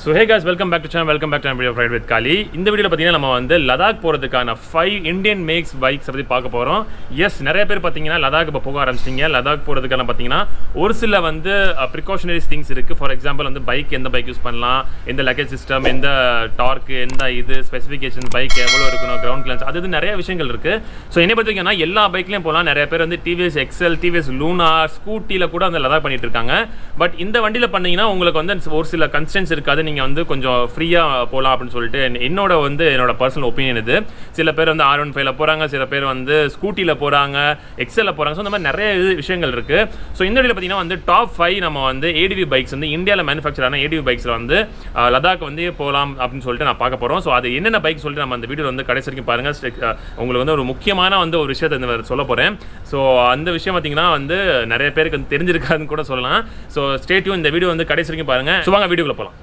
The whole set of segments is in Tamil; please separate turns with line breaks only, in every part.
So hey guys, welcome back to channel, welcome back to video Ride with Kali. இந்த வீடியோல பாத்தீங்கன்னா நம்ம வந்து லடாக் போறதுக்கான 5 இந்தியன் மேக்ஸ் பைக்ஸ் பத்தி பார்க்க போறோம். எஸ், நிறைய பேர் பாத்தீங்கன்னா லடாக் போக ஆரம்பிச்சிட்டீங்க. லடாக் போறதுக்கான பாத்தீங்கன்னா ஒரு சில வந்து precautionary things இருக்கு. ஃபார் எக்ஸாம்பிள் வந்து பைக் எந்த பைக் யூஸ் பண்ணலாம், எந்த லக்கேஜ் சிஸ்டம், எந்த டார்க், எந்த இது ஸ்பெசிஃபிகேஷன், பைக் எவ்வளவு இருக்கணும், கிரவுண்ட் கிளியரன்ஸ், அது நிறைய விஷயங்கள் இருக்கு. ஸோ என்ன பார்த்தீங்கன்னா எல்லா பைக்லயும் போகலாம். நிறைய பேர் வந்து டிவிஎஸ் எக்ஸல், டிவிஎஸ் லூனா, ஸ்கூட்டில கூட வந்து லடாக் பண்ணிட்டு இருக்காங்க. பட் இந்த வண்டியில பண்ணீங்கன்னா உங்களுக்கு வந்து ஒரு சில கன்ஸ்டன்ஸ் இருக்காது. நீங்கள் வந்து கொஞ்சம் ஃப்ரீயாக போகலாம் அப்படின்னு சொல்லிட்டு என்னோட பர்சனல் ஒப்பீனியன் இது. சில பேர் வந்து R15ல போகிறாங்க, சில பேர் வந்து ஸ்கூட்டியில் போகிறாங்க, எக்ஸலில் போகிறாங்க. ஸோ இந்த மாதிரி நிறைய விஷயங்கள் இருக்குது. ஸோ இந்த வீடியோவில் பார்த்தீங்கன்னா வந்து டாப் 5 நம்ம வந்து ஏடிவி பைக்ஸ் வந்து இந்தியாவில் மேனுஃபேக்சர் ஆன ஏடிவி பைக்ஸில் வந்து லடாக் வந்து போகலாம் அப்படின்னு சொல்லிட்டு நான் பார்க்க போகிறோம். ஸோ அது என்னென்ன பைக் சொல்லிட்டு நம்ம அந்த வீடியோ வந்து கடைசி வரைக்கும் பாருங்கள். உங்களுக்கு வந்து ஒரு முக்கியமான வந்து ஒரு விஷயத்தை சொல்ல போகிறேன். ஸோ அந்த விஷயம் பார்த்தீங்கன்னா வந்து நிறைய பேருக்கு வந்து தெரிஞ்சிருக்காதுன்னு கூட சொல்லலாம். ஸோ ஸ்டே டியூன், இந்த வீடியோ வந்து கடைசி வரைக்கும் பாருங்கள். ஸோ வாங்க வீடியோக்குள்ள போகலாம்.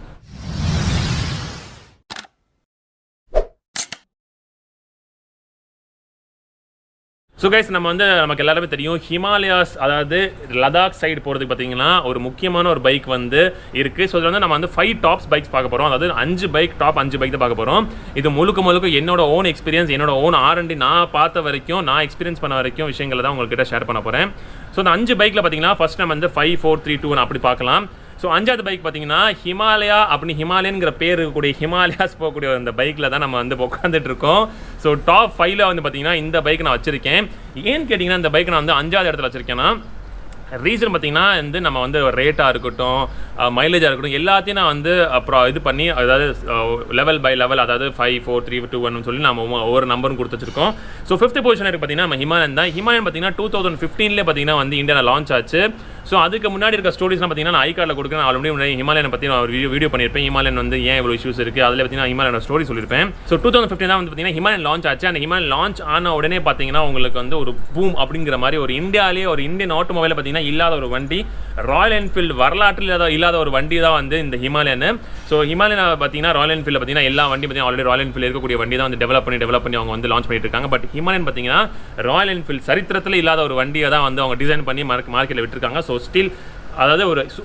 ஸோ கைஸ், நமக்கு எல்லாருமே தெரியும் ஹிமாலயாஸ், அதாவது லடாக் சைடு போகிறதுக்கு பார்த்தீங்கன்னா ஒரு முக்கியமான ஒரு பைக் வந்து இருக்குது. ஸோ இதில் வந்து நம்ம வந்து 5 டாப்ஸ் பைக்ஸ் பார்க்க போகிறோம். அதாவது 5 பைக், டாப் 5 பைக் தான் பார்க்க போகிறோம். இது முழுக்க என்னோட ஓன் எக்ஸ்பீரியன்ஸ், என்னோட ஓன் R&D, நான் பார்த்த வரைக்கும், நான் எக்ஸ்பீரியன்ஸ் பண்ண வரைக்கும் விஷயங்களை தான் உங்கள்கிட்ட ஷேர் பண்ண போகிறேன். ஸோ அந்த 5 பைக்கில் பார்த்தீங்கன்னா ஃபர்ஸ்ட் நம்ம வந்து 5, 4, 3, 2 அப்படி பார்க்கலாம். ஸோ 5வது பைக் பார்த்தீங்கன்னா ஹிமாலயா, அப்படி ஹிமாலயன்கிற பேர் இருக்கக்கூடிய ஹிமாலயாஸ் போகக்கூடிய அந்த பைக்கில் தான் நம்ம வந்து உட்காந்துட்டு இருக்கோம். ஸோ டாப் 5ல் வந்து பார்த்தீங்கன்னா இந்த பைக் நான் வச்சிருக்கேன். ஏன்னு கேட்டிங்கன்னா இந்த பைக் நான் வந்து 5வது இடத்துல வச்சிருக்கேன்னா ரீசன் பார்த்தீங்கன்னா வந்து நம்ம வந்து ரேட்டாக இருக்கட்டும், மைலேஜாக இருக்கட்டும், எல்லாத்தையும் நான் வந்து அப்புறம் இது பண்ணி, அதாவது லெவல் பை லெவல், அதாவது 5, 4, 3, 2, 1 சொல்லி நம்ம ஒவ்வொரு நம்பரும் கொடுத்து வச்சிருக்கோம். ஸோ 5th பொசிஷன் இருக்குது பார்த்தீங்கன்னா நம்ம ஹிமாலயன் தான். ஹிமாலயன் பார்த்தீங்கன்னா 2015 பார்த்தீங்கன்னா வந்து இந்தியாவில் லான்ச் ஆச்சு. ஸோ அதுக்கு முன்னாடி இருக்க ஸ்டோரிஸ்லாம் பார்த்தீங்கன்னா நான் ஐகார்டில் கொடுக்குறேன். ஆல்ரெடி ஹிமாலயனை பற்றி நான் ஒரு வீடியோ பண்ணியிருப்பேன். ஹிமாலயன் வந்து ஏன் இவ்வளோ இஷ்யூஸ் இருக்குது, அதில் பார்த்தீங்கன்னா ஹிமாலயன் ஸ்டோரி சொல்லியிருப்பேன். ஸோ 2015 தான் வந்து பார்த்தீங்கன்னா ஹிமாலயன் லான்ச் ஆச்சு. அந்த ஹிமாலயன் லான்ச் ஆன உடனே பார்த்தீங்கன்னா உங்களுக்கு வந்து ஒரு பூம் அப்படிங்கிற மாதிரி ஒரு இந்தியாவிலேயே ஒரு இந்தியன் ஆட்டோமொபைலில் பார்த்தீங்கன்னா இல்லாத ஒரு வண்டி, ராயல் என்ஃபீல்டு வரலாற்றில் இல்லாத ஒரு வண்டி தான் வந்து இந்த ஹிமாலயன். ஸோ ஹிமாலயன் பார்த்தீங்கன்னா ராயல் என்ஃபீல்டில் பார்த்தீங்கன்னா எல்லா வண்டி பார்த்தீங்கன்னா ஆல்ரெடி ராயல் என்ஃபீல்டு இருக்கக்கூடிய வண்டி தான் வந்து டெவலப் பண்ணி அவங்க வந்து லான்ச் பண்ணிட்டு இருக்காங்க. பட் ஹிமாலயன் பார்த்தீங்கன்னா ராயல் என்ஃபீல்டு சரித்திரத்தில் இல்லாத ஒரு வண்டியை தான் வந்து அவங்க டிசைன் பண்ணி மார்க்கெட்டில் விட்டுருக்காங்க. ஸோ ஸ்டில் அதாவது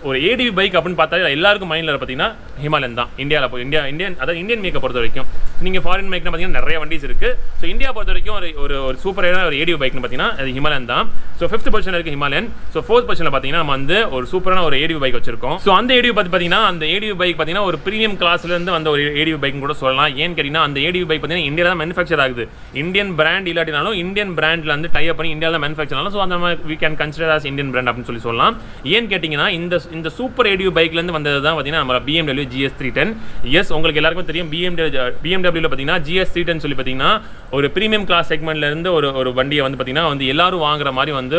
ஒரு ஏடிவி பைக் அப்படின்னு பார்த்தா எல்லாருக்கும் மைண்டில் பார்த்தீங்கன்னா ஹிமாலயன் தான். இந்தியன் மேக்கை பொறுத்த வரைக்கும், நீங்கள் ஃபாரின் மேக்னா பார்த்தீங்கன்னா நிறைய வண்டிஸ் இருக்குது. ஸோ இந்தியா பொறுத்த வரைக்கும் ஒரு சூப்பரான ஒரு ஏடிவி பைக்னு பார்த்தீங்கன்னா அது ஹிமாலயன் தான். ஸோ 5th பொசிஷன் இருக்குது ஹிமாலயன். ஸோ 4th பொசிஷனில் பார்த்தீங்கன்னா நம்ம வந்து ஒரு சூப்பரான ஒரு ஏடிவி பைக் வச்சிருக்கோம். ஸோ அந்த ஏடிவி பார்த்தீங்கன்னா அந்த ஏடிவி பைக் பார்த்தீங்கன்னா ஒரு ப்ரீமியம் கிளாஸ்லேருந்து வந்த ஒரு ஏடிவி பைக்னு கூட சொல்லலாம். ஏன்னு கேட்டிங்கன்னா அந்த ஏடிவி பைக் பார்த்தீங்கன்னா இந்தியாவில் தான் மேனுஃபேக்சர் ஆகுது. இந்தியன் பிராண்ட் இல்லாட்டினாலும் இந்தியன் பிராண்டில் வந்து டைப் பண்ணி இந்தியாவில் தான் மேனுஃபேக்சர் ஆனாலும் ஸோ அந்த we can consider as Indian brand அப்படின்னு சொல்லலாம். ஏன்னு கேட்டிங்கன்னா இந்த சூப்பர் ஏடிவி பைக்லேருந்து வந்தது தான் பார்த்தீங்கன்னா நம்ம BMW GS310. எஸ், உங்களுக்கு எல்லாருக்கும் தெரியும் BMWல பார்த்தீங்கன்னா GS310 சொல்லி பார்த்தீங்கன்னா ஒரு ப்ரீமியம் கிளாஸ் செக்மெண்ட்லேருந்து ஒரு வண்டியை வந்து பார்த்தீங்கன்னா வந்து எல்லாரும் வாங்குற மாதிரி வந்து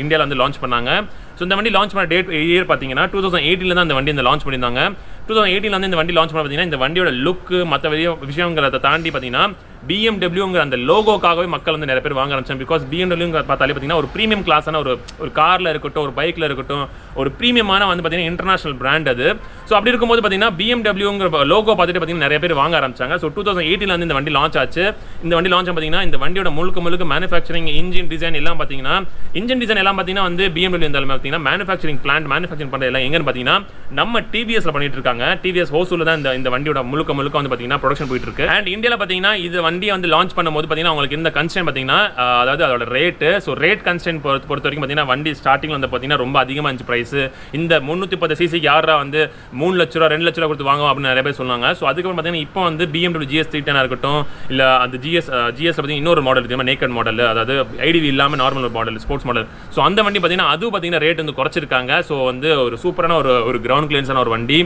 இந்தியாவில் வந்து லான்ச் பண்ணாங்க. ஸோ இந்த வண்டி லான்ச் பண்ண இயர் பார்த்தீங்கன்னா 2018 தான் இந்த வண்டி லான்ச் பண்ணியிருந்தாங்க. 2018 வந்து இந்த வண்டி லான்ச் பண்ண பார்த்தீங்கன்னா இந்த வண்டியோட லுக்கு மற்ற விஷயங்கிறத தாண்டி பார்த்தீங்கன்னா BMWங்கிற அந்த லோகோக்காகவே மக்கள் வந்து நிறைய பேர் வாங்க ஆரம்பிச்சாங்க. பிகாஸ் BMW பார்த்தாலே பார்த்தீங்கன்னா ஒரு ப்ரீமியம் கிளாஸான ஒரு காரில் இருக்கட்டும், ஒரு பைக்கில் இருக்கட்டும், ஒரு ப்ரீமியமான வந்து பார்த்தீங்கன்னா இன்டர்நேஷனல் பிராண்ட் அது. ஸோ அப்படி இருக்கும்போது பார்த்தீங்கன்னா BMWங்கிற லோகோ பார்த்துட்டு பார்த்தீங்கன்னா நிறைய பேர் வாங்க ஆரம்பிச்சாங்க. ஸோ 2018 வந்து இந்த வண்டி லான்ச் ஆச்சு. இந்த வண்டி லான்ச் பார்த்தீங்கன்னா இந்த வண்டியோட முழுக்க மேனுஃபேக்சரிங், இன்ஜின் டிசைன் எல்லாம் பார்த்தீங்கன்னா வந்து BMW இருந்தாலும் பார்த்தீங்கன்னா மேனுஃபேக்சரிங் பிளான்ட் மேனுஃபேக்சரிங் பண்ணுறது எல்லாம் எங்கன்னு பார்த்தீங்கன்னா நம்ம TVSல பண்ணிட்டு இருக்காங்க. TVS ஹோசூல தான் இந்த வண்டியோட முழுக்க வந்து பார்த்தீங்கன்னா ப்ரொடக்ஷன் போயிட்டு இருக்கு. அண்ட் இந்தியாவில் பார்த்தீங்கன்னா இது வண்டியை வந்து லான்ச் பண்ணும்போது பார்த்தீங்கன்னா உங்களுக்கு இந்த கன்ஸ்டன்ட் பார்த்தீங்கன்னா அதாவது அதோட ரேட்டு. ஸோ ரேட் கன்ஸ்டன்ட் பொறுத்த வரைக்கும் பார்த்தீங்கன்னா வண்டி ஸ்டார்டிங் வந்து பார்த்தீங்கன்னா ரொம்ப அதிகமாக இருந்துச்சு ப்ரைஸ். இந்த 310 சிசிக்கு யாரா வந்து 3 லட்ச ரூபா 2 லட்ச ரூபா கொடுத்து வாங்குவோம் அப்படின்னு நிறைய பேர் சொன்னாங்க. ஸோ அதுக்கப்புறம் பார்த்தீங்கன்னா இப்போ வந்து BMW GS310 இருக்கட்டும், இல்லை அந்த GS பார்த்தீங்கன்னா இன்னொரு மாடல் இருக்குது, நேக்கட் மாடல், அதாவது ஐடிவி இல்லாமல் normal model, sports model. So அந்த வண்டி பார்த்தீங்கன்னா அதுவும் பார்த்தீங்கன்னா ரேட் வந்து குறைச்சிருக்காங்க. ஸோ வந்து ஒரு சூப்பரான ஒரு கிரவுண்ட் கிளியரன்ஸான ஒரு வண்டி.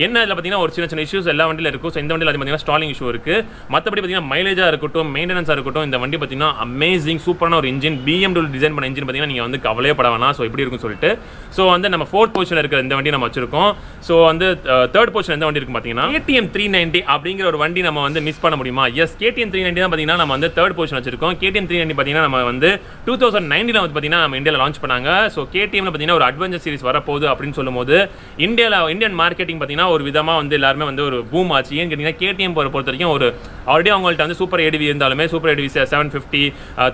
என்ன இதில் பார்த்தீங்கன்னா ஒரு சின்ன இஷ்யூஸ் எல்லா வண்டியில் இருக்கும். ஸோ இந்த வண்டியில் பார்த்தீங்கன்னா ஸ்டாலிங் இஷ்யூ இருக்குது. மற்றபடி பார்த்தீங்கன்னா மைலேஜாக இருக்கட்டும், மெயின்டெனன்ஸாக இருக்கட்டும், இந்த வண்டி பார்த்தீங்கன்னா அமேசிங் சூப்பரான ஒரு இன்ஜின். BMW டிசைன் பண்ண இன்ஜின் பார்த்தீங்கன்னா நீங்கள் வந்து கவலையே பட வேணாம். ஸோ எப்படி இருக்குன்னு சொல்லிட்டு ஸோ வந்து நம்ம 4th பொசிஷனில் இருக்கிற இந்த வண்டி நம்ம வச்சிருக்கோம். ஸோ வந்து 3rd பொசிஷன் எந்த வண்டி இருக்கும் பார்த்தீங்கன்னா KTM 390 அப்படிங்கிற ஒரு வண்டி நம்ம வந்து மிஸ் பண்ண முடியுமா? எஸ், KTM 390 தான் பார்த்தீங்கன்னா நம்ம வந்து 3rd பொசிஷன் வச்சிருக்கோம். KTM 390 பார்த்தீங்கன்னா நம்ம வந்து 2019 வந்து பார்த்தீங்கன்னா நம்ம இந்தியாவில் லான்ச் பண்ணாங்க. ஸோ KTMல பார்த்தீங்கன்னா ஒரு அட்வென்ச்சர் சீரிஸ் வரப்போகுது அப்படின்னு சொல்லும்போது இந்தியன் மார்க்கெட்டிங் பார்த்தீங்கன்னா பார்த்தீங்கன்னா ஒரு விதமாக வந்து எல்லாருமே வந்து ஒரு பூம் ஆச்சு. ஏன்னு கேட்டிங்கன்னா KTM பொறுத்த வரைக்கும் ஒரு ஆல்ரெடி அவங்கள்ட்ட வந்து சூப்பர் ஏடிவி இருந்தாலுமே சூப்பர் ஏடிவி 750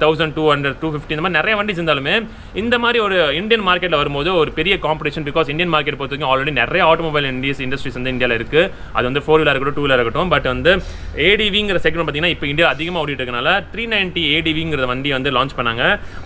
1200 250 இந்த மாதிரி நிறைய வண்டிஸ் இருந்தாலுமே இந்த மாதிரி ஒரு இந்தியன் மார்க்கெட்டில் வரும்போது ஒரு பெரிய காம்படிஷன். பிகாஸ் இந்தியன் மார்க்கெட் பொறுத்த வரைக்கும் ஆல்ரெடி நிறைய ஆட்டோமொபைல் இண்டஸ்ட்ரீஸ் வந்து இந்தியாவில் இருக்குது. அது வந்து 4 வீலர் இருக்கட்டும் 2 வீலர் இருக்கட்டும். பட் வந்து ஏடிவிங்கிற செக்மெண்ட் பார்த்தீங்கன்னா இப்போ இந்தியா அதிகமாக ஓடிட்டு இருக்கனால 390 ஏடிவிங்கிற வண்டி வந்து லான்ச் பண்ணாங்க.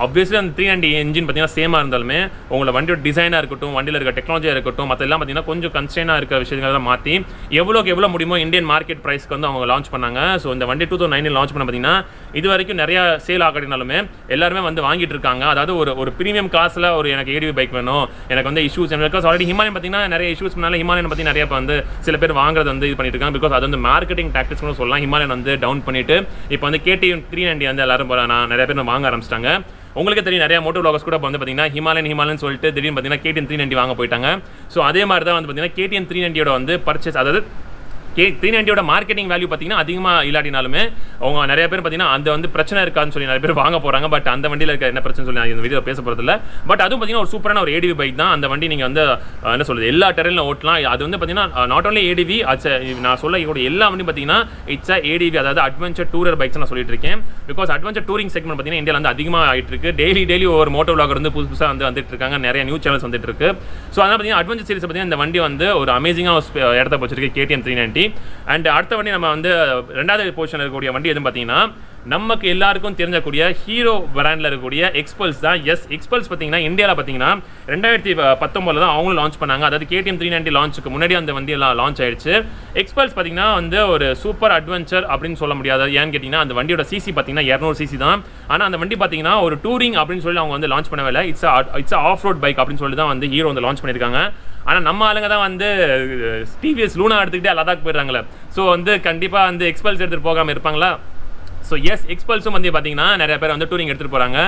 ஆப்வியஸ்லி அந்த 390 இன்ஜின் பார்த்தீங்கன்னா சேமாக இருந்தாலுமே உங்களோட வண்டியோட டிசைனாக இருக்கட்டும், வண்டியில் இருக்க டெக்னாலஜியாக இருக்கட்டும், மற்றெல்லாம் பார்த்தீங்கன்னா கொஞ்சம் கன்ஸ்டெயினாக இருக்க விஷயங்கள்லாம் மாற்றி எவ்வளோ முடியுமோ இந்தியன் மார்க்கெட் ப்ரைஸ்க்கு வந்து அவங்க லான்ச் பண்ணாங்க. ஸோ இந்த வண்டி 2009 லான்ச் பண்ண பார்த்தீங்கன்னா இது வரைக்கும் நிறைய சேல் ஆகட்டினாலுமே எல்லாருமே வந்து வாங்கிட்டு இருக்காங்க. அதாவது ஒரு ப்ரீமியம் காசில் ஒரு எனக்கு ஏடிவி பைக் வேணும், எனக்கு வந்து இஷ்யூஸ் பிகாஸ் ஆல்ரெடி ஹிமாலயன் பார்த்தீங்கன்னா நிறைய இஷ்யூஸ் பண்ணால ஹிமாலயன் பற்றி நிறைய வந்து சில பேர் வாங்குறது வந்து இது பண்ணிட்டு இருக்காங்க. பிகாஸ் அது வந்து மார்க்கெட்டிங் டாக்டிக்ஸ் கூட சொல்லலாம். ஹிமாலயன் வந்து டவுன் பண்ணிட்டு இப்போ வந்து KTM 390 வந்து எல்லாரும் நிறைய பேர் வாங்க ஆரம்பிச்சிட்டாங்க. உங்களுக்கு தெரியும் நிறைய மோட்டோ வ்ளாகர்ஸ் கூட வந்து பார்த்தீங்கன்னா ஹிமாலயன் சொல்லிட்டு திடீர்னு பார்த்தீங்கன்னா KTM 390 வாங்க போயிட்டாங்க. ஸோ அதே மாதிரி தான் வந்து பார்த்தீங்கன்னா KTM 390யோட வந்து பர்ச்சேஸ், அதாவது 390யோட மார்க்கெட்டிங் வேல்யூ பார்த்தீங்கன்னா அதிகமாக இல்லாட்டினாலுமே அவங்க நிறைய பேர் பார்த்தீங்கன்னா அந்த வந்து பிரச்சனை இருக்கான்னு சொல்லி நிறைய பேர் வாங்க போகிறாங்க. பட் அந்த வண்டியில் இருக்க என்ன பிரச்சனை சொல்லி நான் இந்த வீடியோ பேச போகிறதில்ல. பட் அதுவும் பார்த்தீங்கன்னா ஒரு சூப்பரான ஒரு ஏடிவி பைக் தான். அந்த வண்டி நீங்கள் வந்து என்ன சொல்கிறது எல்லா டெரனில் ஓட்டலாம். அது வந்து பார்த்தீங்கன்னா நாட் ஓன்லி ஏடிவி, நான் சொல்ல எல்லா வண்டியும் பார்த்தீங்கன்னா இட்ஸ் ஏடிவி, அதாவது அட்வென்ச்சர் டூரர் பைக்ஸ் நான் சொல்லிட்டு இருக்கேன். பிகாஸ் அட்வென்ச்சர் டூரிங் செக்மெண்ட் பார்த்தீங்கன்னா இந்தியாவில் வந்து அதிகமாக ஆகிட்டு இருக்கு. டெய்லி ஒரு மோட்டோ விளாகர் வந்து புதுசாக வந்து வந்துட்டு இருக்காங்க. நிறைய நியூஸ் சேனல்ஸ் வந்துட்டு இருக்கு. ஸோ அதனால் பார்த்தீங்கன்னா அட்வென்ச்சர் சீரிஸ் பார்த்தீங்கன்னா இந்த வண்டி வந்து ஒரு அமேசிங்காக இடத்த வச்சிருக்கு KTM 390. அண்ட் அடுத்த வண்டி நம்ம வந்து 2வது பொசிஷனில் இருக்கக்கூடிய வண்டி எதுன்னு பார்த்தீங்கன்னா நமக்கு எல்லாருக்கும் தெரிஞ்சக்கூடிய ஹீரோ பிராண்டில் இருக்கக்கூடிய எக்ஸ்பல்ஸ் தான். எக்ஸ்பல்ஸ் பார்த்தீங்கன்னா இந்தியாவில் பார்த்தீங்கன்னா 2019 தான் அவங்களும் லான்ச் பண்ணாங்க. அதாவது KTM 390 லான்ச்சுக்கு முன்னாடி அந்த வண்டி எல்லாம் லான்ச் ஆயிடுச்சு. எக்ஸ்பல்ஸ் பார்த்தீங்கன்னா வந்து ஒரு சூப்பர் அட்வென்ச்சர் அப்படின்னு சொல்ல முடியாது. ஏன்னு கேட்டிங்கன்னா அந்த வண்டியோட சிசி பார்த்தீங்கன்னா 200 சிசி தான். ஆனால் அந்த வண்டி பார்த்தீங்கன்னா ஒரு டூரிங் அப்படின்னு சொல்லி அவங்க வந்து லான்ச் பண்ணவே இல்லை. இட்ஸ் ஆஃப் ரோட் பைக் அப்படின்னு சொல்லி தான் வந்து ஹீரோ வந்து லான்ச் பண்ணியிருக்காங்க. ஆனால் நம்ம ஆளுங்க தான் வந்து TVS லூனா எடுத்துக்கிட்டே லடாக் போயிடுறாங்களே. ஸோ வந்து கண்டிப்பாக வந்து எக்ஸ்பல்ஸ் எடுத்துகிட்டு போகாமல் இருப்பாங்களா? ஸோ எக்ஸ்பல்ஸும் வந்து பார்த்தீங்கன்னா நிறைய பேர் வந்து டூரிங் எடுத்துகிட்டு போகிறாங்க.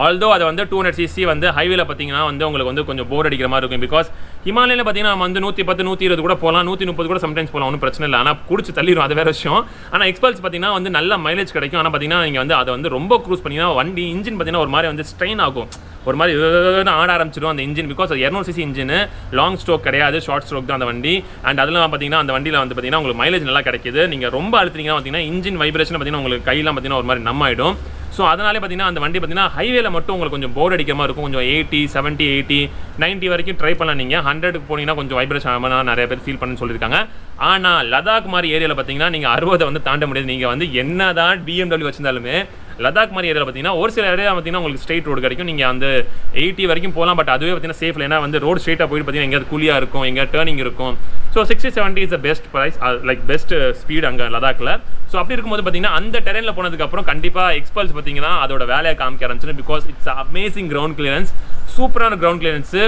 ஆல்தோ அதை வந்து 200cc வந்து ஹைவேல பார்த்தீங்கன்னா வந்து உங்களுக்கு வந்து கொஞ்சம் போர் அடிக்கிற மாதிரி இருக்கும். பிகாஸ் ஹிமாலயில் பார்த்தீங்கன்னா நம்ம வந்து 110 120 கூட போகலாம், 130 கூட சம்டைம்ஸ் போகலாம், ஒன்றும் பிரச்சனை இல்லை. ஆனால் குடிச்சு தள்ளிடும், அது வேறு விஷயம். ஆனால் எக்ஸ்பல்ஸ் பார்த்தீங்கன்னா வந்து நல்ல மைலேஜ் கிடைக்கும். ஆனால் பார்த்தீங்கன்னா நீங்கள் வந்து அதை வந்து ரொம்ப க்ரூஸ் பண்ணிங்கன்னா வண்டி இன்ஜின் பார்த்தீங்கன்னா ஒரு மாதிரி வந்து ஸ்ட்ரெயின் ஆகும், ஒரு மாதிரி ஆட ஆரம்பிச்சிடும் அந்த engine. Because 200cc engine, long stroke கிடையாது, ஷார்ட் ஸ்ட்ரோக் தான் அந்த வண்டி. அண்ட் அதெல்லாம் பார்த்தீங்கன்னா அந்த வண்டியில் வந்து பார்த்தீங்கன்னா உங்களுக்கு மைலேஜ் நல்லா கிடைக்குது. நீங்கள் ரொம்ப அழுத்திங்கன்னா பார்த்தீங்கன்னா இன்ஜின் வைப்ரேஷன் பார்த்தீங்கன்னா உங்களுக்கு கையெல்லாம் பார்த்தீங்கன்னா ஒரு மாதிரி நம்ம ஆகிடும். ஸோ அதனாலே பார்த்தீங்கன்னா அந்த வண்டி பார்த்தீங்கன்னா ஹைவேல மட்டும் உங்களுக்கு கொஞ்சம் போர் அடிக்கிற மாதிரி இருக்கும். கொஞ்சம் 80 70 80 90 வரைக்கும் ட்ரை பண்ணலாம். நீங்கள் 100க்கு போனீங்கன்னா கொஞ்சம் வைப்ரேஷன் ஆகாமல் நிறைய பேர் ஃபீல் பண்ணு சொல்லியிருக்காங்க. ஆனால் லடாக் மாதிரி ஏரியாவில் பார்த்தீங்கன்னா நீங்கள் 60 வந்து தாண்ட முடியாது. நீங்கள் வந்து என்ன தான் BMW வச்சிருந்தாலுமே லடாக் மாதிரி ஏரியாவில் பார்த்தீங்கன்னா ஒரு சில ஏரியா பார்த்தீங்கன்னா உங்களுக்கு ஸ்ட்ரெயிட் ரோடு கிடைக்கும். நீங்கள் வந்து 80 வரைக்கும் போகலாம். பட் அதுவே பார்த்தீங்கன்னா சேஃப், ஏன்னா வந்து ரோடு ஸ்ட்ரெயிட்டாக போயிட்டு பார்த்தீங்கன்னா எங்கேயாவது குழியாக இருக்கும், எங்கேயாவது டேர்னிங் இருக்கும். So 60-70 is the best price, like best speed அங்கே லடாக்கில். ஸோ அப்படி இருக்கும்போது பார்த்தீங்கன்னா அந்த டெரெனில் போனதுக்கப்புறம் கண்டிப்பாக எக்ஸ்பல்ஸ் பார்த்தீங்கன்னா அதோட வேலையை காமிக்க ஆரம்பிச்சிடும். Because it's amazing ground clearance, சூப்பரான கிரவுண்ட் கிளியரன்ஸு.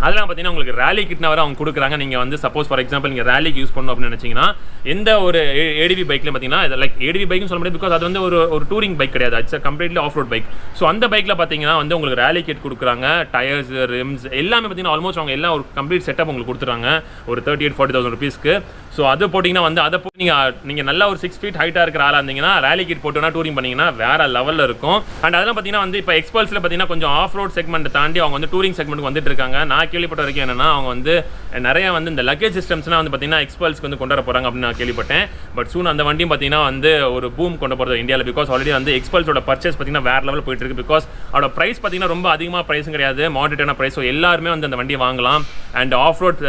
அதெல்லாம் பார்த்தீங்கன்னா உங்களுக்கு ரேலி கிட்னா வர அவங்க கொடுக்குறாங்க. நீங்கள் வந்து சப்போஸ் ஃபார் எக்ஸாம்பிள் நீங்கள் ரேலிக்கு யூஸ் பண்ணணும் அப்படின்னு நினச்சிங்கன்னா எந்த ஒரு ஏடிவி பைக்கில் பார்த்தீங்கன்னா இது லைக் ஏடிவி பைக்னு சொல்ல முடியாது. பிகாஸ் அது வந்து ஒரு டூரிங் பைக் கிடையாது, it's completely of road bike. So அந்த பைக்கில் பார்த்தீங்கன்னா வந்து உங்களுக்கு ரேலி கிட் கொடுக்குறாங்க, டயர்ஸ், ரிம்ஸ் எல்லாமே பார்த்தீங்கன்னா ஆல்மோஸ்ட் அவங்க எல்லாம் ஒரு கம்ப்ளீட் செட்டப் உங்களுக்கு கொடுத்துறாங்க ஒரு 38-40,000 rupeesக்கு. ஸோ அது போட்டிங்கன்னா வந்து அதை போய் நீங்கள் நல்லா ஒரு 6 feet ஹைட்டாக இருக்கிற ஆளாக இருந்தீங்கன்னா ரேலி கிட் போட்டோன்னா டூரிங் பண்ணிங்கன்னா வேறு லெவலில் இருக்கும். அண்ட் அதெல்லாம் பார்த்தீங்கன்னா வந்து இப்போ எக்ஸ்பல்ஸில் பார்த்தீங்கன்னா கொஞ்சம் ஆஃப் ரோட் செக்மெண்ட் தாண்டி அவங்க வந்து டூரிங் செக்மெண்ட்டுக்கு வந்துட்டு இருக்காங்க. நான் கேள்விப்பட்ட வரைக்கும் என்னன்னா அவங்க வந்து நிறைய வந்து இந்த லக்கேஜ் சிஸ்டம்ஸ்லாம் வந்து பார்த்தீங்கன்னா எக்ஸ்பல்ஸ்க்கு வந்து கொண்டு வர போகிறாங்க அப்படின்னு நான் கேள்விப்பட்டேன். பட் சூன் அந்த வண்டியும் பார்த்தீங்கன்னா வந்து ஒரு பூம் கொண்டு போகிறது இந்தியாவில். பிகாஸ் ஆல்ரெடி வந்து எக்ஸ்பல்ஸோட பர்ச்சேஸ் பார்த்தீங்கன்னா வேறு லெவல் போயிட்டு இருக்கு. பிகாஸ் அதோட ப்ரைஸ் பார்த்தீங்கன்னா ரொம்ப அதிகமாக ப்ரைஸும் கிடையாது, மாடரேட்டான ப்ரைஸ். ஸோ எல்லாருமே வந்து அந்த வண்டியை வாங்கலாம். அண்ட் ஆஃப் ரோட்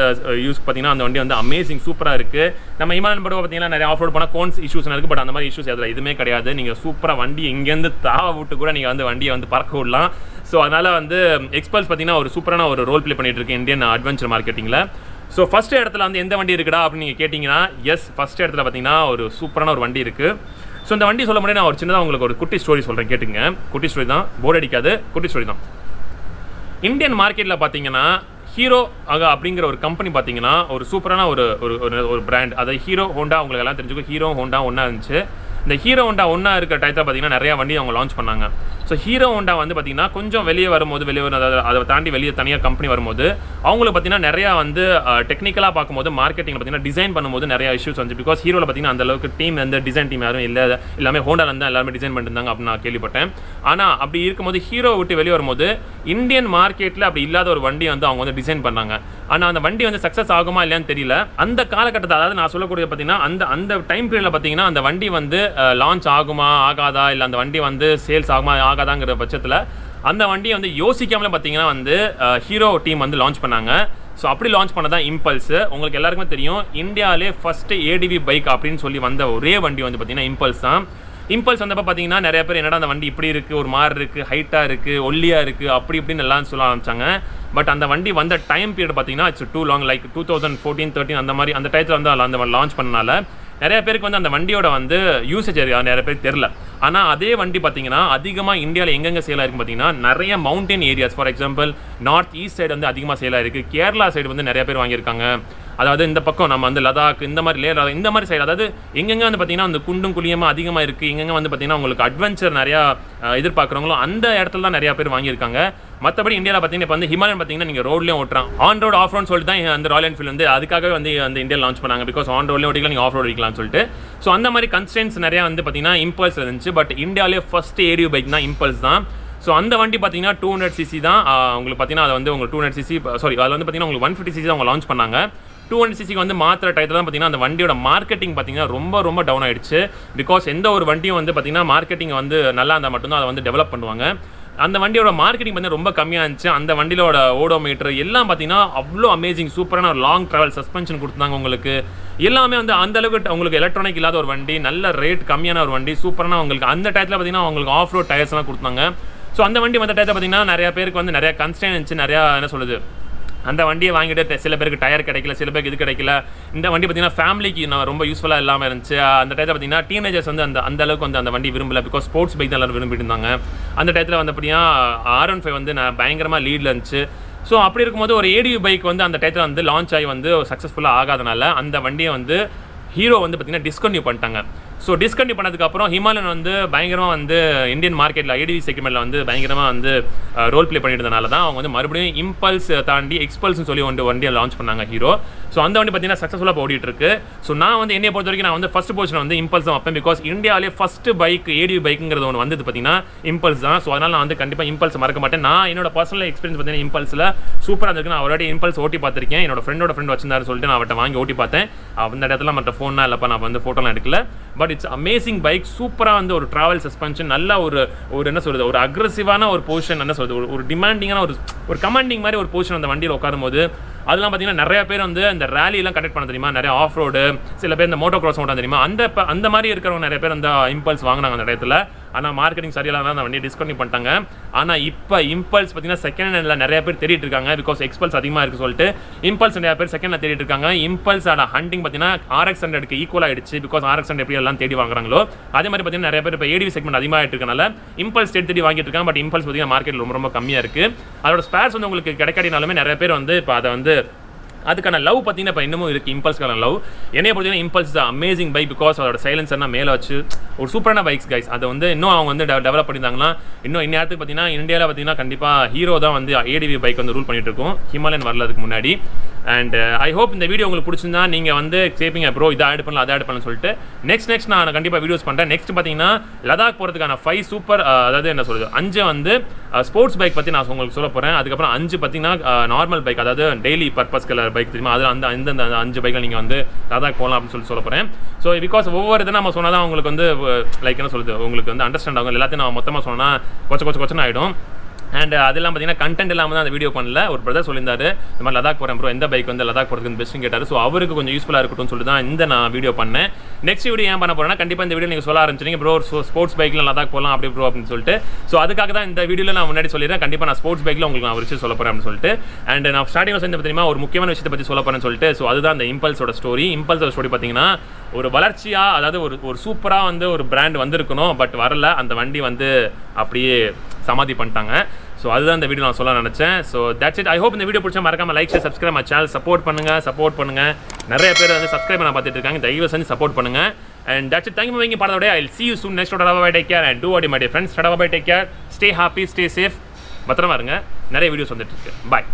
யூஸ் பார்த்தீங்கன்னா அந்த வண்டி வந்து அமேசிங் சூப்பராக இருக்குது. நம்ம ஹிமாலயன் படம் பார்த்தீங்கன்னா நிறைய ஆஃப் ரோட் போனால் கோன்ஸ் இஷ்யூஸ் இருக்குது. பட் அந்த மாதிரி இஷ்யூஸ் அதில் எதுவுமே கிடையாது. நீங்கள் சூப்பராக வண்டி இங்கேருந்து தாவ விட்டு கூட நீங்கள் வந்து வண்டியை வந்து பறக்க விடலாம். ஸோ அதனால் வந்து எக்ஸ்பல்ஸ் பார்த்தீங்கன்னா ஒரு சூப்பரான ஒரு ரோல் ப்ளே பண்ணிட்டு இருக்கு இந்தியன் அட்வென்ச்சர் மார்க்கெட்டிங்கில். ஸோ ஃபஸ்ட் இடத்துல வந்து எந்த வண்டி இருக்குடா அப்படின்னு நீங்கள் கேட்டிங்கன்னா ஃபஸ்ட் இடத்துல பார்த்தீங்கன்னா ஒரு சூப்பரான ஒரு வண்டி இருக்குது. ஸோ இந்த வண்டி சொல்ல முடியாது, நான் ஒரு சின்னதாக உங்களுக்கு ஒரு குட்டி ஸ்டோரி சொல்கிறேன், கேட்டுங்க. குட்டி ஸ்டோரி தான், போர் அடிக்காது, குட்டி ஸ்டோரி தான். இந்தியன் மார்க்கெட்டில் பார்த்தீங்கன்னா ஹீரோ அப்படிங்கிற ஒரு கம்பெனி பார்த்தீங்கன்னா ஒரு சூப்பரான ஒரு பிராண்ட். அது ஹீரோ ஹோண்டா, உங்களுக்கு எல்லாம் தெரிஞ்சுக்கும். ஹீரோ ஹோண்டா ஒன்றா இருந்துச்சு. இந்த ஹீரோ ஹோண்டா ஒன்றா இருக்கிற டயத்தில் பார்த்தீங்கன்னா நிறையா வண்டி அவங்க லான்ச் பண்ணாங்க. ஸோ ஸோ ஹீரோ ஹோண்டா வந்து பார்த்தீங்கன்னா கொஞ்சம் வெளியே வரும்போது அதை தாண்டி வெளியே தனியாக கம்பெனி வரும்போது அவங்களுக்கு பார்த்தீங்கன்னா நிறையா வந்து டெக்னிக்கலாக பார்க்கும்போது மார்க்கெட்டிங் பார்த்தீங்கன்னா டிசைன் பண்ணும்போது நிறைய இஷ்யூஸ் வந்து பிகாஸ் ஹீரோவில் பார்த்தீங்கன்னா அந்த அளவுக்கு டீம் வந்து டிசைன் டீம் யாரும் இல்லை எல்லாமே ஹோண்டாவில் தான் எல்லாமே டிசைன் பண்ணிருந்தாங்க அப்படின்னு நான் கேள்விப்பட்டேன். ஆனால் அப்படி இருக்கும்போது ஹீரோ விட்டு வெளியே வரும்போது இந்தியன் மார்க்கெட்டில் அப்படி இல்லாத ஒரு வண்டி வந்து அவங்க வந்து டிசைன் பண்ணாங்க. ஆனால் அந்த வண்டி வந்து சக்ஸஸ் ஆகுமா இல்லையான்னு தெரியல. அந்த காலகட்டத்தில் அதாவது நான் சொல்லக்கூடிய பார்த்தீங்கன்னா அந்த டைம் பீரியடில் பார்த்தீங்கன்னா அந்த வண்டி வந்து லான்ச் ஆகுமா ஆகாதா இல்லை அந்த வண்டி வந்து சேல்ஸ் ஆகுமா ஆகாதாங்கிற பட்சத்தில் அந்த வண்டியை வந்து யோசிக்காமலே பார்த்தீங்கன்னா வந்து ஹீரோ டீம் வந்து லான்ச் பண்ணாங்க. ஸோ அப்படி லான்ச் பண்ணதான் இம்பல்ஸ். உங்களுக்கு எல்லாருக்குமே தெரியும் இந்தியாவிலே ஃபர்ஸ்ட் ஏடிவி பைக் அப்படின்னு சொல்லி வந்த ஒரே வண்டி வந்து பார்த்தீங்கன்னா இம்பல்ஸ் தான். இம்பல்ஸ் வந்தப்போ பார்த்தீங்கன்னா நிறைய பேர் என்னடா அந்த வண்டி இப்படி இருக்குது, ஒரு மாதிரி இருக்குது, ஹைட்டாக இருக்குது, ஒல்லியாக இருக்குது, அப்படி இப்படின்னு எல்லாம் சொல்ல ஆரம்பிச்சாங்க. பட் அந்த வண்டி வந்த டைம் பீரியட் பார்த்தீங்கன்னா இட்ஸ் டூ லாங், லைக் 2014-13 அந்த மாதிரி அந்த டயத்தில் வந்து அந்த லான்ச் பண்ணனால நிறைய பேருக்கு வந்து அந்த வண்டியோட வந்து யூசேஜ் நிறைய பேருக்கு தெரில. ஆனால் அதே வண்டி பார்த்தீங்கன்னா அதிகமாக இந்தியாவில் எங்கெங்கே சேலாக இருக்குது பார்த்தீங்கன்னா நிறைய mountain areas, for example north east side வந்து அதிகமாக சேலாக இருக்குது. கேரளா சைடு வந்து நிறைய பேர் வாங்கியிருக்காங்க. அதாவது இந்த பக்கம் நம்ம வந்து லடாக் இந்த மாதிரி இந்த மாதிரி சைடு, அதாவது எங்கெங்கே வந்து பார்த்தீங்கன்னா அந்த குண்டும் குழியமாக அதிகமாக இருக்குது, எங்கெங்கே வந்து பார்த்தீங்கன்னா உங்களுக்கு அட்வென்ச்சர் நிறையா எதிர்பார்க்குறவங்களும் அந்த இடத்துல தான் நிறையா பேர் வாங்கியிருக்காங்க. மற்றபடி இந்தியாவில் பார்த்தீங்கன்னா இப்போ வந்து ஹிமாலயன் பார்த்தீங்கன்னா நீங்கள் ரோட்லேயும் ஓட்டுறான், ஆன் ரோடு ஆஃப் ரோடு சொல்லிட்டு தான் அந்த ராயல் என்ஃபீல்டு வந்து அதுக்காகவே வந்து அந்த இந்தியாவில் லான்ச் பண்ணாங்க. பிகாஸ் ஆன் ரோட்லேயும் ஓட்டிக்கலாம், நீங்கள் ஆஃப் ரோடு ஓடிக்கலாம்னு சொல்லிட்டு. ஸோ அந்த மாதிரி கன்ஸ்டன்ஸ் நிறையா வந்து பார்த்தீங்கன்னா இம்பல்ஸ் இருந்துச்சு. பட் இந்தியாவிலே ஃபர்ஸ்ட் ஏடியூ பைக் தான் இம்பல்ஸ் தான். ஸோ அந்த வண்டி பார்த்தீங்கன்னா 200cc தான் உங்களுக்கு பார்த்தீங்கன்னா அது வந்து உங்களுக்கு 200cc சாரி அதில் வந்து பார்த்தீங்கன்னா உங்களுக்கு 150cc தான் அவங்க லான்ச் பண்ணாங்க. 200cc வந்து மாத்திர டயத்தில் தான் பார்த்தீங்கன்னா அந்த வண்டியோட மார்க்கெட்டிங் பார்த்தீங்கன்னா ரொம்ப டவுன் ஆயிடுச்சு. பிகாஸ் எந்த ஒரு வண்டியும் வந்து பார்த்தீங்கன்னா மார்க்கெட்டிங் வந்து நல்லா இருந்தால் மட்டும்தான் அதை வந்து டெவலப் பண்ணுவாங்க. அந்த வண்டியோட மார்க்கெட்டிங் வந்து ரொம்ப கம்மியாக இருந்துச்சு. அந்த வண்டியோட ஓடோமீட்டர் எல்லாம் பார்த்தீங்கன்னா அவ்வளோ அமேசிங் சூப்பரான ஒரு லாங் ட்ராவல் சஸ்பென்ஷன் கொடுத்தாங்க உங்களுக்கு. எல்லாமே வந்து அந்த அளவுக்கு உங்களுக்கு எலக்ட்ரானிக் இல்லாத ஒரு வண்டி, நல்ல ரேட் கம்மியான ஒரு வண்டி, சூப்பரான உங்களுக்கு அந்த டயத்தில் பார்த்தீங்கன்னா உங்களுக்கு ஆஃப் ரோட் டயர்ஸ்லாம் கொடுத்தாங்க. ஸோ அந்த வண்டி வந்த டயத்தில் பார்த்தீங்கன்னா நிறைய பேருக்கு வந்து நிறைய கன்ஸ்டன்ட் இருந்துச்சு. நிறையா என்ன சொல்லுது, அந்த வண்டியை வாங்கிட்டு சில பேருக்கு டயர் கிடைக்கல, சில பேருக்கு இது கிடைக்கல. இந்த வண்டி பார்த்தீங்கன்னா ஃபேமிலிக்கு நான் ரொம்ப யூஸ்ஃபுல்லாக இல்லாமல் இருந்துச்சு. அந்த டயத்தில் பார்த்தீங்கன்னா டீனேஜர்ஸ் வந்து அந்த அளவுக்கு வந்து அந்த வண்டி விரும்பல. பிகாஸ் ஸ்போர்ட்ஸ் பைக் தான் எல்லாரும் விரும்பிட்டு இருந்தாங்க. அந்த டயத்தில் வந்தபடியா R15 வந்து நான் பயங்கரமாக லீடில் இருந்துச்சு. ஸோ அப்படி இருக்கும்போது ஒரு ஏடியூ பைக் வந்து அந்த டயத்தில் வந்து லான்ச் ஆகி வந்து சக்ஸஸ்ஃபுல்லாக ஆகாதனால அந்த வண்டியை வந்து ஹீரோ வந்து பார்த்தீங்கன்னா டிஸ்கன்டினியூ பண்ணிட்டாங்க. ஸோ டிஸ்கன்டினியூ பண்ணதுக்கப்புறம் ஹிமாலயன் வந்து பயங்கரமாக வந்து இந்தியன் மார்க்கெட்டில் ஏடிவி செக்மெண்ட்டில் வந்து பயங்கரமாக வந்து ரோல் ப்ளே பண்ணிட்டதுனால தான் அவங்க வந்து மறுபடியும் இம்பல்ஸ் தாண்டி எக்ஸ்பல்ஸ்னு சொல்லி வண்டியை லான்ச் பண்ணாங்க ஹீரோ. ஸோ அந்த வண்டி பார்த்தீங்கன்னா சக்ஸஸ்ஃபுல்லாக ஓடிட்டு இருக்கு. ஸோ நான் வந்து என்னைய பொறுத்த வரைக்கும் நான் வந்து ஃபர்ஸ்ட் பொசிஷன் வந்து இம்பல்ஸ் தான் வைப்பேன். பிகாஸ் இந்தியாவிலே ஃபர்ஸ்ட் பைக் ஏடிவி பைக்குங்கிறது ஒன்று வந்தது பார்த்தீங்கன்னா இம்பல்ஸ் தான். ஸோ அதனால் நான் வந்து கண்டிப்பாக இம்பல்ஸ் மறக்க மாட்டேன். நான் என்னோட பர்சனல் எக்ஸ்பீரியன்ஸ் பார்த்தீங்கன்னா இம்பல்ஸில் சூப்பராக இருந்திருக்கு. நான் ஆல்ரெடி இம்பல்ஸ் ஓட்டி பார்த்துருக்கேன். என்னோட ஃப்ரெண்டோட ஃப்ரெண்ட் வச்சிருந்தாரு சொல்லிட்டு நான் அவட்ட வாங்கி ஓட்டி பார்த்தேன். அந்த இடத்துல மற்ற ஃபோன்னா இல்லைப்பா நான் வந்து ஃபோட்டோலாம் எடுக்கல. But it's amazing bike. சூப்பராக வந்து ஒரு ட்ராவல் சஸ்பென்ஷன், நல்ல ஒரு என்ன சொல்கிறது, ஒரு அக்ரெசிவான ஒரு பொசிஷன், என்ன சொல்கிறது, ஒரு டிமாண்டிங்கான ஒரு கமாண்டிங் மாதிரி ஒரு பொசிஷன் அந்த வண்டியில் உட்காரும் போது. அதெல்லாம் பார்த்தீங்கன்னா நிறைய பேர் வந்து இந்த ரேலியெல்லாம் கண்டக்ட் பண்ண தெரியுமா, நிறைய ஆஃப் ரோடு, சில பேர் இந்த மோட்டோ கிராஸ் ஓட்ட தெரியுமா, அந்த மாதிரி இருக்கிறவங்க நிறைய பேர் அந்த இம்பல்ஸ் வாங்கினாங்க அந்த இடத்துல. ஆனால் மார்க்கெட்டிங் சரியில்லாத அந்த வண்டியை டிஸ்கன்டினியூ பண்ணிட்டாங்க. ஆனால் இப்போ இம்பல்ஸ் பார்த்தீங்கன்னா செகண்ட் ஹேண்டில் நிறைய பேர் தேடிட்டு இருக்காங்க. பிகாஸ் எக்ஸ்பல்ஸ் அதிகமாக இருக்குது சொல்லிட்டு இம்பல்ஸ் நிறைய பேர் செகண்ட் ஹேண்ட் தேடிட்டு இருக்காங்க. இம்பல்ஸோட ஹண்டிங் பார்த்தீங்கன்னா RX100க்கு ஈக்குவல் ஆகிடுச்சு. பிகாஸ் RX100 எப்படி எல்லாம் தேடி வாங்குறாங்களோ அதே மாதிரி பார்த்தீங்கன்னா நிறைய பேர் இப்போ ஏடிவி செக்மெண்ட் அதிகமாக இருக்கனால இம்பல்ஸ் தேடி வாங்கிட்டு இருக்காங்க. பட் இம்பல்ஸ் பார்த்தீங்கன்னா மார்க்கெட்டில் ரொம்ப கம்மியாக இருக்குது. அதோட ஸ்பேர்ஸ் வந்து உங்களுக்கு கிடைக்காட்டினாலுமே நிறைய பேர் வந்து இப்போ அதை வந்து அதுக்கான லவ் பார்த்தீங்கன்னா இப்போ இன்னமும் இருக்குது. இம்பல்ஸ்க்கான லவ் என்னைய பார்த்தீங்கன்னா இம்பல்ஸ் தான் அமேசிங் பைக். பிகாஸ் அதோட சைலன்சர்னா மேலே வச்சு ஒரு சூப்பரான பைக்ஸ் கைஸ். அதை வந்து இன்னும் அவங்க வந்து டெவலப் பண்ணியிருந்தாங்கன்னா இன்னும் இந்நேரத்துக்கு பார்த்தீங்கன்னா இந்தியாவில் பார்த்தீங்கன்னா கண்டிப்பாக ஹீரோ தான் வந்து ஏடிவி பைக் வந்து ரூல் பண்ணிட்டு இருக்கும், ஹிமாலயன் வரலதுக்கு முன்னாடி. அண்ட் ஐ ஹோப் இந்த வீடியோ உங்களுக்கு பிடிச்சிருந்தா நீங்கள் வந்து கேட்பீங்க ப்ரோ இதை ஆட் பண்ணலாம் அதை ஆட் பண்ணலாம் சொல்லிட்டு. நெக்ஸ்ட் நான் கண்டிப்பாக வீடியோஸ் பண்ணுறேன். நெக்ஸ்ட் பார்த்தீங்கன்னா லடாக் போகிறதுக்கான 5 சூப்பர், அதாவது என்ன சொல்கிறது, 5 வந்து ஸ்போர்ட்ஸ் பைக் பற்றி நான் உங்களுக்கு சொல்ல போகிறேன். அதுக்கப்புறம் 5 பார்த்தீங்கன்னா நார்மல் பைக், அதாவது டெய்லி பர்பஸ்க்கு பைக் தெரியுமா, அதில் அந்த 5 பைக்கில் நீங்கள் வந்து லடாக் போகலாம் அப்படின்னு சொல்ல போகிறேன். ஸோ பிகாஸ் ஒவ்வொரு இதை நம்ம சொன்னால் தான் உங்களுக்கு வந்து லைக் என்ன சொல்கிறது, உங்களுக்கு வந்து அண்டர்ஸ்டாண்ட் ஆகும். எல்லாத்தையும் நான் மொத்தமாக சொன்னால் கொச்சன்னு ஆகிடும். அண்ட் அதெல்லாம் பார்த்தீங்கன்னா கண்டென்ட் இல்லாமல் தான் அந்த வீடியோ பண்ணல. ஒரு பிரதர் சொல்லியிருந்தாரு இந்த மாதிரி லடாக் போகிறேன் ப்ரோ, எந்த பைக் வந்து லடாக் போகிறதுக்கு பெஸ்ட்டுன்னு கேட்டார். ஸோ அவருக்கு கொஞ்சம் யூஸ்ஃபுல்லாக இருக்கட்டும்னு சொல்லிட்டு தான் இந்த நான் வீடியோ பண்ணேன். நெக்ஸ்ட் வீடியோ ஏன் பண்ண போகிறேன்னா கண்டிப்பாக இந்த வீடியோ நீங்கள் சொல்ல ஆரம்பிச்சிங்க ப்ரோ ஸ்போர்ட்ஸ் பைக்கில் லடாக் போகலாம் அப்படி ப்ரோ அப்படின்னு சொல்லிட்டு. ஸோ அதுக்காக தான் இந்த வீடியோவில் நான் முன்னாடி சொல்லிடுறேன். கண்டிப்பாக நான் ஸ்போர்ட்ஸ் பைக்கில் உங்களுக்கு நான் ஒரு விஷயம் சொல்ல போகிறேன் அப்படின்னு சொல்லிட்டு. அண்ட் நான் ஸ்டார்டிங்கில் வந்து பார்த்தீங்கன்னா ஒரு முக்கியமான விஷயத்தை பற்றி சொல்ல போகிறேன்னு சொல்லிட்டு. ஸோ அதுதான் அந்த இம்பல்ஸோட ஸ்டோரி. இம்பல்ஸோட ஸ்டோரி பார்த்தீங்கன்னா ஒரு வளர்ச்சியாக, அதாவது ஒரு சூப்பராக வந்து ஒரு பிராண்ட் வந்திருக்கணும். பட் வரல, அந்த வண்டி வந்து அப்படியே சமாதி பண்ணிட்டாங்க. ஸோ அதுதான் இந்த வீடியோ நான் சொல்ல நினச்சேன். So that's it. I hope இந்த வீடியோ பிடிச்சா மறக்காம like share subscribe channel support பண்ணுங்கள். நிறைய பேர் வந்து சப்ஸ்கிரைப் பண்ண பார்த்துட்டு இருக்காங்க, தயவு செஞ்சு சப்போர்ட் பண்ணுங்கள். And that's it. Thank you for being part of the day. I'll see you soon next. Bye bye. Take care and do what you my dear friends. Bye bye. Take care. Stay happy. Stay safe. பத்திரமா இருங்க. நிறைய வீடியோஸ் வந்துட்டு இருக்கு. Bye.